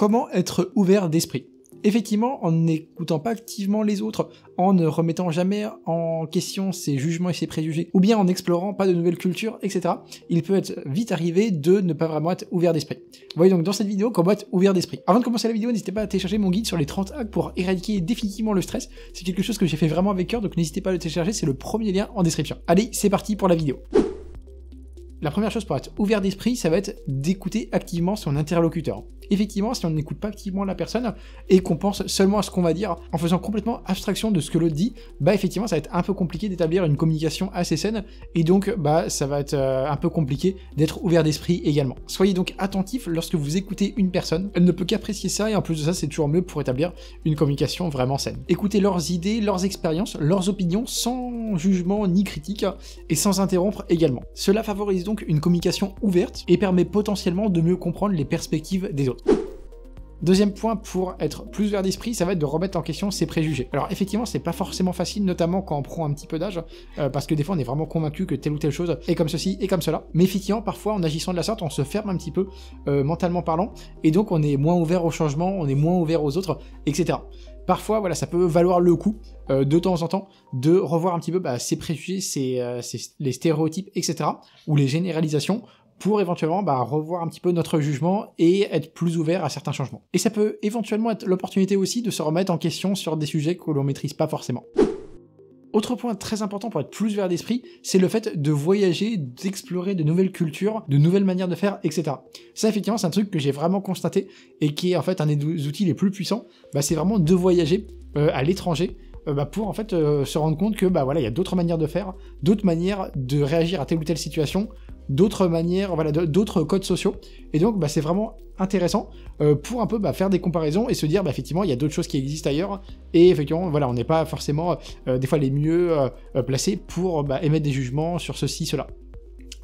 Comment être ouvert d'esprit? Effectivement, en n'écoutant pas activement les autres, en ne remettant jamais en question ses jugements et ses préjugés, ou bien en n'explorant pas de nouvelles cultures, etc., il peut être vite arrivé de ne pas vraiment être ouvert d'esprit. Vous voyez donc dans cette vidéo comment être ouvert d'esprit. Avant de commencer la vidéo, n'hésitez pas à télécharger mon guide sur les 30 hacks pour éradiquer définitivement le stress. C'est quelque chose que j'ai fait vraiment avec cœur, donc n'hésitez pas à le télécharger, c'est le premier lien en description. Allez, c'est parti pour la vidéo. La première chose pour être ouvert d'esprit, ça va être d'écouter activement son interlocuteur. Effectivement, si on n'écoute pas activement la personne et qu'on pense seulement à ce qu'on va dire en faisant complètement abstraction de ce que l'autre dit, bah effectivement ça va être un peu compliqué d'établir une communication assez saine et donc bah ça va être un peu compliqué d'être ouvert d'esprit également. Soyez donc attentif lorsque vous écoutez une personne, elle ne peut qu'apprécier ça et en plus de ça c'est toujours mieux pour établir une communication vraiment saine. Écoutez leurs idées, leurs expériences, leurs opinions sans jugement ni critique et sans interrompre également. Cela favorise donc une communication ouverte et permet potentiellement de mieux comprendre les perspectives des autres. Deuxième point pour être plus ouvert d'esprit, ça va être de remettre en question ses préjugés. Alors effectivement, c'est pas forcément facile, notamment quand on prend un petit peu d'âge, parce que des fois on est vraiment convaincu que telle ou telle chose est comme ceci et comme cela. Mais effectivement, parfois en agissant de la sorte, on se ferme un petit peu, mentalement parlant, et donc on est moins ouvert au changement, on est moins ouvert aux autres, etc. Parfois, voilà, ça peut valoir le coup, de temps en temps, de revoir un petit peu ses préjugés, les stéréotypes, etc., ou les généralisations, pour éventuellement revoir un petit peu notre jugement et être plus ouvert à certains changements. Et ça peut éventuellement être l'opportunité aussi de se remettre en question sur des sujets que l'on maîtrise pas forcément. Autre point très important pour être plus ouvert d'esprit, c'est le fait de voyager, d'explorer de nouvelles cultures, de nouvelles manières de faire, etc. Ça, effectivement, c'est un truc que j'ai vraiment constaté et qui est en fait un des outils les plus puissants. C'est vraiment de voyager à l'étranger pour en fait se rendre compte que voilà, il y a d'autres manières de faire, d'autres manières de réagir à telle ou telle situation, d'autres manières, voilà, d'autres codes sociaux. Et donc, c'est vraiment intéressant pour un peu faire des comparaisons et se dire, effectivement, il y a d'autres choses qui existent ailleurs. Et effectivement, voilà, on n'est pas forcément des fois les mieux placés pour émettre des jugements sur ceci, cela.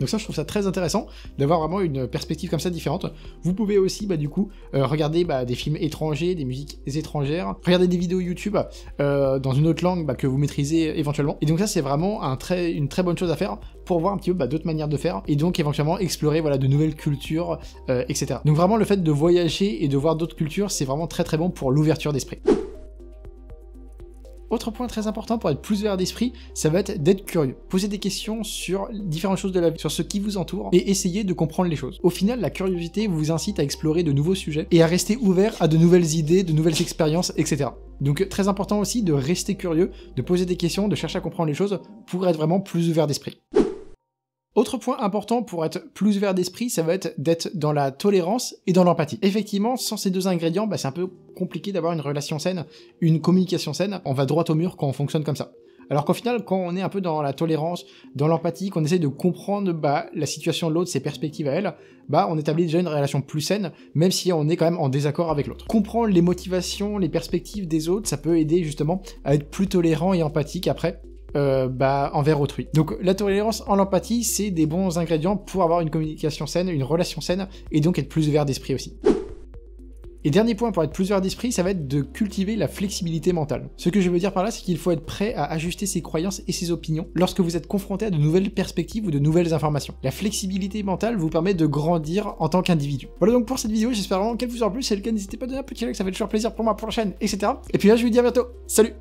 Donc ça, je trouve ça très intéressant d'avoir vraiment une perspective comme ça différente. Vous pouvez aussi, du coup, regarder des films étrangers, des musiques étrangères, regarder des vidéos YouTube dans une autre langue que vous maîtrisez éventuellement. Et donc ça, c'est vraiment une très bonne chose à faire pour voir un petit peu d'autres manières de faire et donc éventuellement explorer de nouvelles cultures, etc. Donc vraiment, le fait de voyager et de voir d'autres cultures, c'est vraiment très très bon pour l'ouverture d'esprit. Autre point très important pour être plus ouvert d'esprit, ça va être d'être curieux. Poser des questions sur différentes choses de la vie, sur ce qui vous entoure, et essayer de comprendre les choses. Au final, la curiosité vous incite à explorer de nouveaux sujets, et à rester ouvert à de nouvelles idées, de nouvelles expériences, etc. Donc très important aussi de rester curieux, de poser des questions, de chercher à comprendre les choses, pour être vraiment plus ouvert d'esprit. Autre point important pour être plus ouvert d'esprit, ça va être d'être dans la tolérance et dans l'empathie. Effectivement, sans ces deux ingrédients, c'est un peu compliqué d'avoir une relation saine, une communication saine. On va droit au mur quand on fonctionne comme ça. Alors qu'au final, quand on est un peu dans la tolérance, dans l'empathie, qu'on essaie de comprendre la situation de l'autre, ses perspectives à elle, on établit déjà une relation plus saine, même si on est quand même en désaccord avec l'autre. Comprendre les motivations, les perspectives des autres, ça peut aider justement à être plus tolérant et empathique après, envers autrui. Donc la tolérance en l'empathie, c'est des bons ingrédients pour avoir une communication saine, une relation saine, et donc être plus ouvert d'esprit aussi. Et dernier point pour être plus ouvert d'esprit, ça va être de cultiver la flexibilité mentale. Ce que je veux dire par là, c'est qu'il faut être prêt à ajuster ses croyances et ses opinions lorsque vous êtes confronté à de nouvelles perspectives ou de nouvelles informations. La flexibilité mentale vous permet de grandir en tant qu'individu. Voilà donc pour cette vidéo, j'espère vraiment qu'elle vous aura plu. Si c'est le cas, n'hésitez pas à donner un petit like, ça fait toujours plaisir pour moi, pour la chaîne, etc. Et puis là, je vous dis à bientôt. Salut!